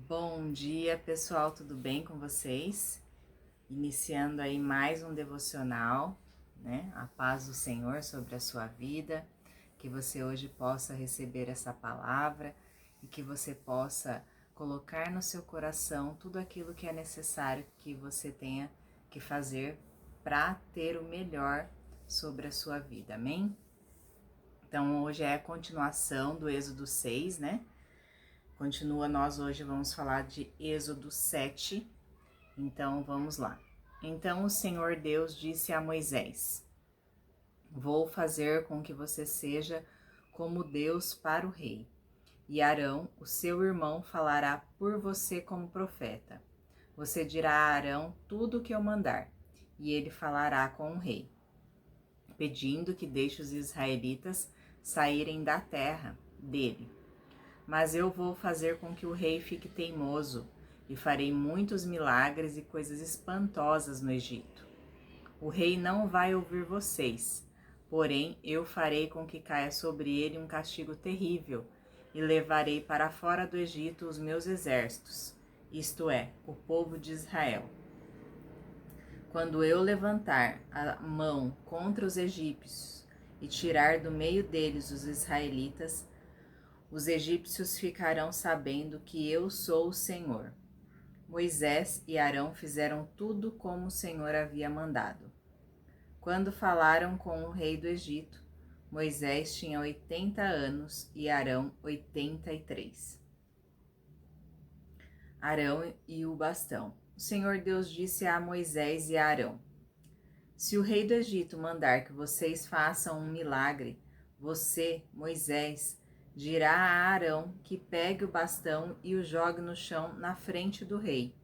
Bom dia, pessoal, tudo bem com vocês? Iniciando aí mais um devocional, né? A paz do Senhor sobre a sua vida, que você hoje possa receber essa palavra e que você possa colocar no seu coração tudo aquilo que é necessário que você tenha que fazer para ter o melhor sobre a sua vida, amém? Então, hoje é a continuação do Êxodo 6, né? Nós hoje vamos falar de Êxodo 7, então vamos lá. Então o Senhor Deus disse a Moisés: Vou fazer com que você seja como Deus para o rei, e Arão, o seu irmão, falará por você como profeta. Você dirá a Arão tudo o que eu mandar, e ele falará com o rei, pedindo que deixe os israelitas saírem da terra dele. Mas eu vou fazer com que o rei fique teimoso, e farei muitos milagres e coisas espantosas no Egito. O rei não vai ouvir vocês, porém eu farei com que caia sobre ele um castigo terrível, e levarei para fora do Egito os meus exércitos, isto é, o povo de Israel. Quando eu levantar a mão contra os egípcios e tirar do meio deles os israelitas, os egípcios ficarão sabendo que eu sou o Senhor. Moisés e Arão fizeram tudo como o Senhor havia mandado. Quando falaram com o rei do Egito, Moisés tinha 80 anos e Arão 83. Arão e o bastão. O Senhor Deus disse a Moisés e a Arão: Se o rei do Egito mandar que vocês façam um milagre, você, Moisés, dirá a Arão que pegue o bastão e o jogue no chão na frente do rei.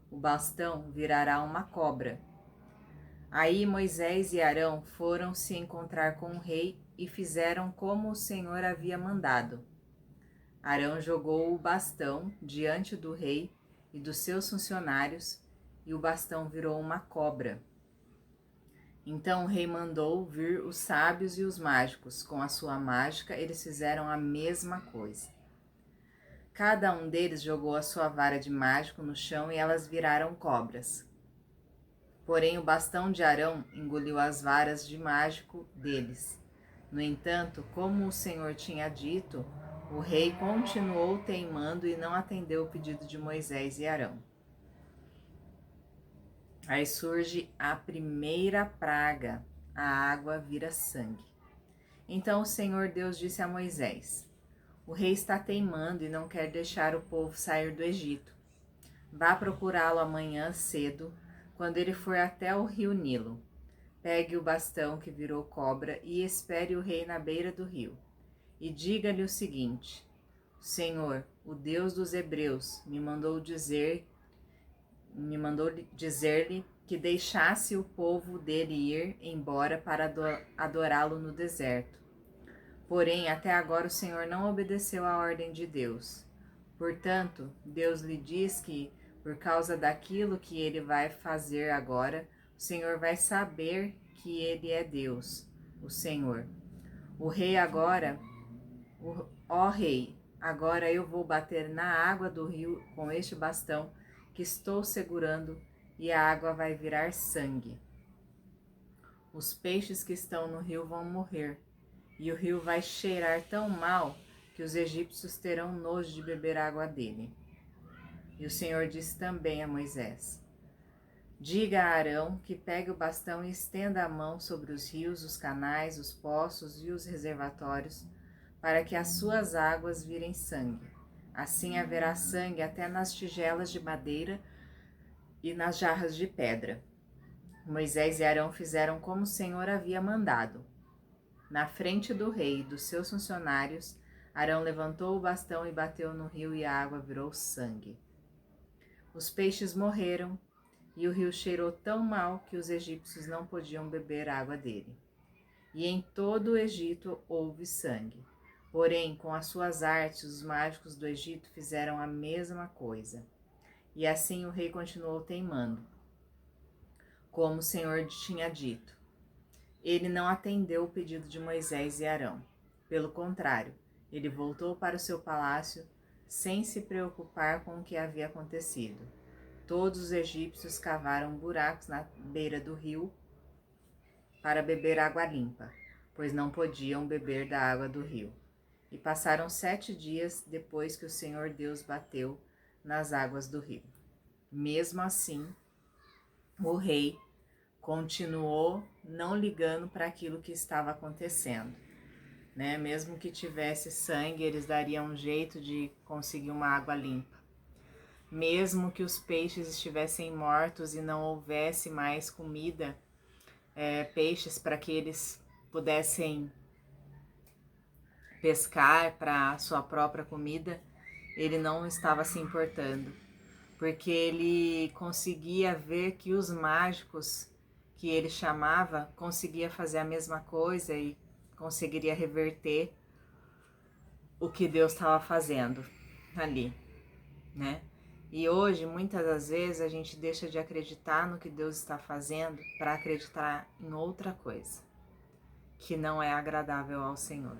O bastão virará uma cobra. Aí Moisés e Arão foram se encontrar com o rei e fizeram como o Senhor havia mandado. Arão jogou o bastão diante do rei e dos seus funcionários, e o bastão virou uma cobra. Então o rei mandou vir os sábios e os mágicos. Com a sua mágica, eles fizeram a mesma coisa. Cada um deles jogou a sua vara de mágico no chão e elas viraram cobras. Porém, o bastão de Arão engoliu as varas de mágico deles. No entanto, como o Senhor tinha dito, o rei continuou teimando e não atendeu o pedido de Moisés e Arão. Aí surge a primeira praga, a água vira sangue. Então o Senhor Deus disse a Moisés: O rei está teimando e não quer deixar o povo sair do Egito. Vá procurá-lo amanhã cedo, quando ele for até o rio Nilo. Pegue o bastão que virou cobra e espere o rei na beira do rio. E diga-lhe o seguinte: O Senhor, o Deus dos Hebreus, me mandou dizer-lhe que deixasse o povo dele ir embora para adorá-lo no deserto. Porém, até agora o Senhor não obedeceu à ordem de Deus. Portanto, Deus lhe diz que, por causa daquilo que ele vai fazer agora, o Senhor vai saber que ele é Deus, o Senhor. Ó rei, agora eu vou bater na água do rio com este bastão que estou segurando, e a água vai virar sangue. Os peixes que estão no rio vão morrer, e o rio vai cheirar tão mal que os egípcios terão nojo de beber água dele. E o Senhor disse também a Moisés: Diga a Arão que pegue o bastão e estenda a mão sobre os rios, os canais, os poços e os reservatórios, para que as suas águas virem sangue. Assim haverá sangue até nas tigelas de madeira e nas jarras de pedra. Moisés e Arão fizeram como o Senhor havia mandado. Na frente do rei e dos seus funcionários, Arão levantou o bastão e bateu no rio, e a água virou sangue. Os peixes morreram, e o rio cheirou tão mal que os egípcios não podiam beber água dele. E em todo o Egito houve sangue. Porém, com as suas artes, os mágicos do Egito fizeram a mesma coisa. E assim o rei continuou teimando, como o Senhor tinha dito. Ele não atendeu o pedido de Moisés e Arão. Pelo contrário, ele voltou para o seu palácio, sem se preocupar com o que havia acontecido. Todos os egípcios cavaram buracos na beira do rio para beber água limpa, pois não podiam beber da água do rio. E passaram 7 dias depois que o Senhor Deus bateu nas águas do rio. Mesmo assim, o rei continuou não ligando para aquilo que estava acontecendo, né? Mesmo que tivesse sangue, eles dariam um jeito de conseguir uma água limpa. Mesmo que os peixes estivessem mortos e não houvesse mais comida, peixes para que eles pudessem pescar para sua própria comida, ele não estava se importando, porque ele conseguia ver que os mágicos que ele chamava conseguia fazer a mesma coisa e conseguiria reverter o que Deus estava fazendo ali, né? E hoje, muitas das vezes, a gente deixa de acreditar no que Deus está fazendo para acreditar em outra coisa, que não é agradável ao Senhor.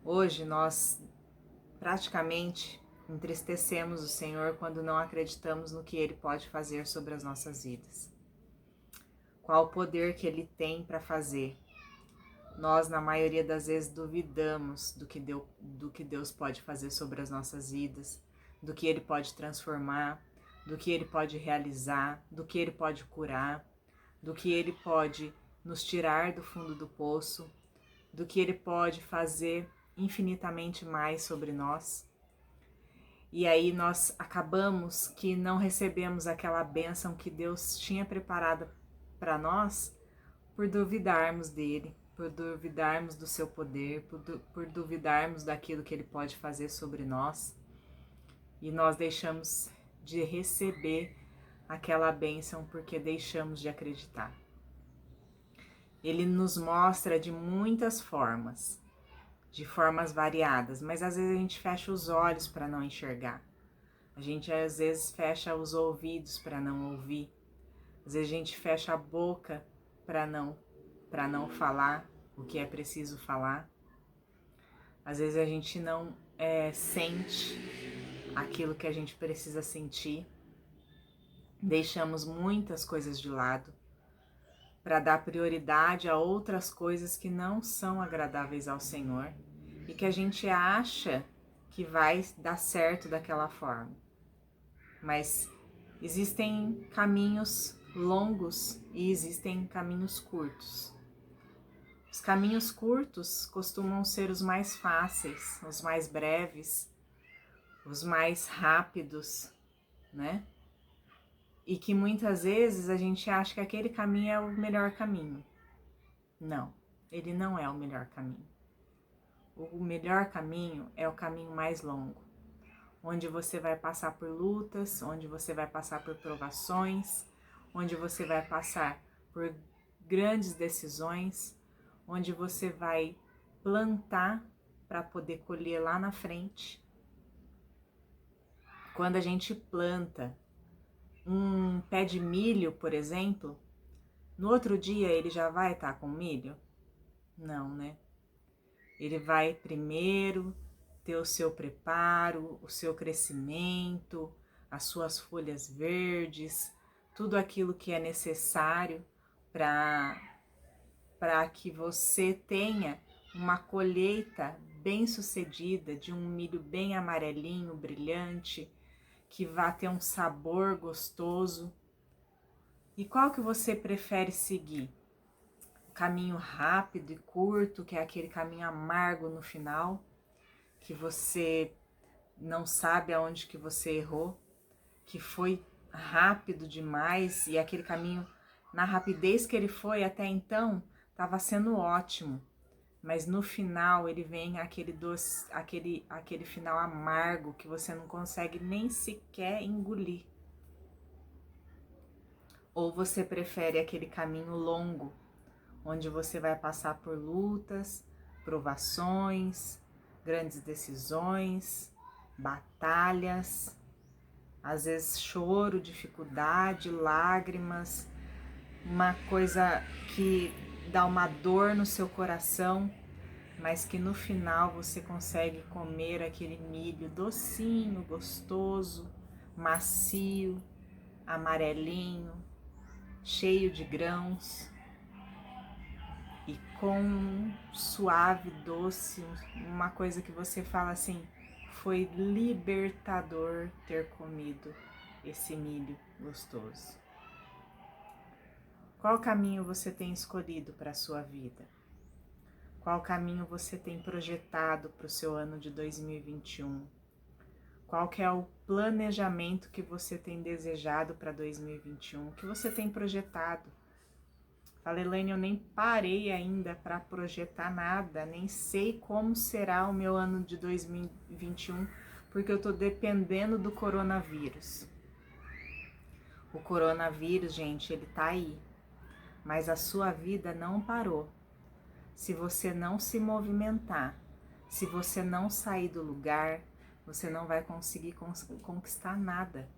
Hoje, nós praticamente entristecemos o Senhor quando não acreditamos no que Ele pode fazer sobre as nossas vidas. Qual o poder que Ele tem para fazer? Nós, na maioria das vezes, duvidamos do que Deus pode fazer sobre as nossas vidas, do que Ele pode transformar, do que Ele pode realizar, do que Ele pode curar, do que Ele pode nos tirar do fundo do poço, do que Ele pode fazer infinitamente mais sobre nós. E aí nós acabamos que não recebemos aquela bênção que Deus tinha preparada para nós por duvidarmos dele, por duvidarmos do seu poder, por duvidarmos daquilo que ele pode fazer sobre nós. E nós deixamos de receber aquela bênção porque deixamos de acreditar. Ele nos mostra de muitas formas, de formas variadas, mas às vezes a gente fecha os olhos para não enxergar. A gente às vezes fecha os ouvidos para não ouvir. Às vezes a gente fecha a boca para não falar o que é preciso falar. Às vezes a gente não sente aquilo que a gente precisa sentir. Deixamos muitas coisas de lado para dar prioridade a outras coisas que não são agradáveis ao Senhor e que a gente acha que vai dar certo daquela forma. Mas existem caminhos longos e existem caminhos curtos. Os caminhos curtos costumam ser os mais fáceis, os mais breves, os mais rápidos, né? E que muitas vezes a gente acha que aquele caminho é o melhor caminho. Não, ele não é o melhor caminho. O melhor caminho é o caminho mais longo, onde você vai passar por lutas, onde você vai passar por provações, onde você vai passar por grandes decisões, onde você vai plantar para poder colher lá na frente. Quando a gente planta um pé de milho, por exemplo, no outro dia ele já vai estar com milho? Não, né? Ele vai primeiro ter o seu preparo, o seu crescimento, as suas folhas verdes, tudo aquilo que é necessário para que você tenha uma colheita bem sucedida de um milho bem amarelinho, brilhante, que vá ter um sabor gostoso. E qual que você prefere seguir? O caminho rápido e curto, que é aquele caminho amargo no final, que você não sabe aonde que você errou, que foi rápido demais e aquele caminho, na rapidez que ele foi até então, estava sendo ótimo, mas no final ele vem aquele doce, aquele final amargo que você não consegue nem sequer engolir. Ou você prefere aquele caminho longo, onde você vai passar por lutas, provações, grandes decisões, batalhas, às vezes choro, dificuldade, lágrimas, uma coisa que dá uma dor no seu coração, mas que no final você consegue comer aquele milho docinho, gostoso, macio, amarelinho, cheio de grãos e com um suave, doce, uma coisa que você fala assim, foi libertador ter comido esse milho gostoso. Qual caminho você tem escolhido para a sua vida? Qual caminho você tem projetado para o seu ano de 2021? Qual que é o planejamento que você tem desejado para 2021? O que você tem projetado? Fala, Elaine, eu nem parei ainda para projetar nada, nem sei como será o meu ano de 2021, porque eu estou dependendo do coronavírus. O coronavírus, gente, ele tá aí, mas a sua vida não parou. Se você não se movimentar, se você não sair do lugar, você não vai conseguir conquistar nada.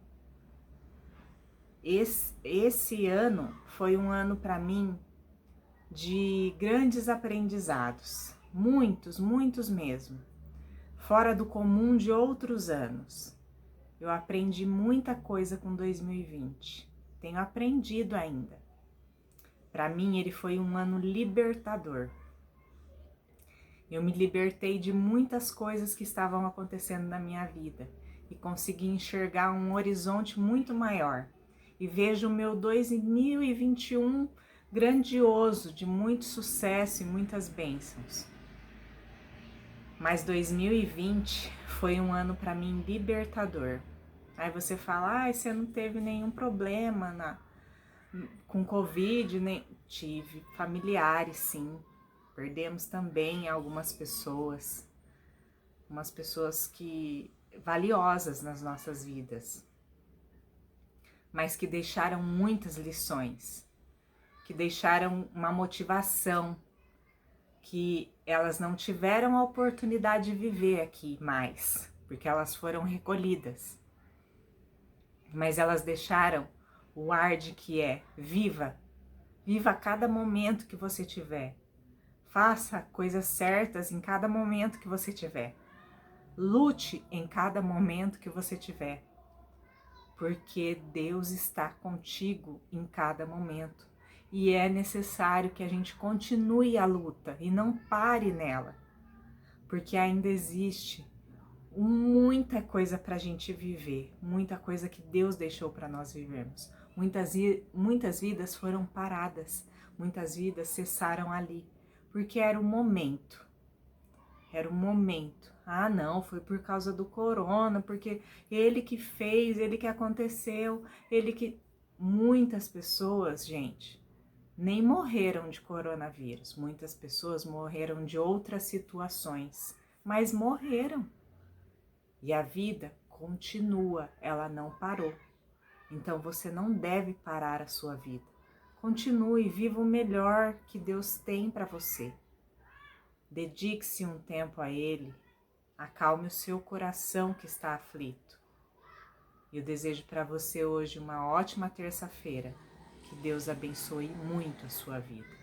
Esse ano foi um ano para mim de grandes aprendizados, muitos, muitos mesmo, fora do comum de outros anos. Eu aprendi muita coisa com 2020, tenho aprendido ainda. Para mim ele foi um ano libertador. Eu me libertei de muitas coisas que estavam acontecendo na minha vida e consegui enxergar um horizonte muito maior. E vejo o meu 2021 grandioso, de muito sucesso e muitas bênçãos. Mas 2020 foi um ano para mim libertador. Aí você fala, você não teve nenhum problema com Covid, nem tive. Familiares, sim. Perdemos também algumas pessoas, umas pessoas valiosas nas nossas vidas, mas que deixaram muitas lições, que deixaram uma motivação, que elas não tiveram a oportunidade de viver aqui mais, porque elas foram recolhidas, mas elas deixaram o ar de que viva cada momento que você tiver. Faça coisas certas em cada momento que você tiver. Lute em cada momento que você tiver. Porque Deus está contigo em cada momento. E é necessário que a gente continue a luta e não pare nela. Porque ainda existe muita coisa para a gente viver. Muita coisa que Deus deixou para nós vivermos. Muitas vidas foram paradas. Muitas vidas cessaram ali. Porque era o momento. Era o momento. Ah, não, foi por causa do corona, porque ele que fez, ele que aconteceu, ele que... Muitas pessoas, gente, nem morreram de coronavírus. Muitas pessoas morreram de outras situações, mas morreram. E a vida continua, ela não parou. Então você não deve parar a sua vida. Continue, viva o melhor que Deus tem para você. Dedique-se um tempo a Ele, acalme o seu coração que está aflito. Eu desejo para você hoje uma ótima terça-feira. Que Deus abençoe muito a sua vida.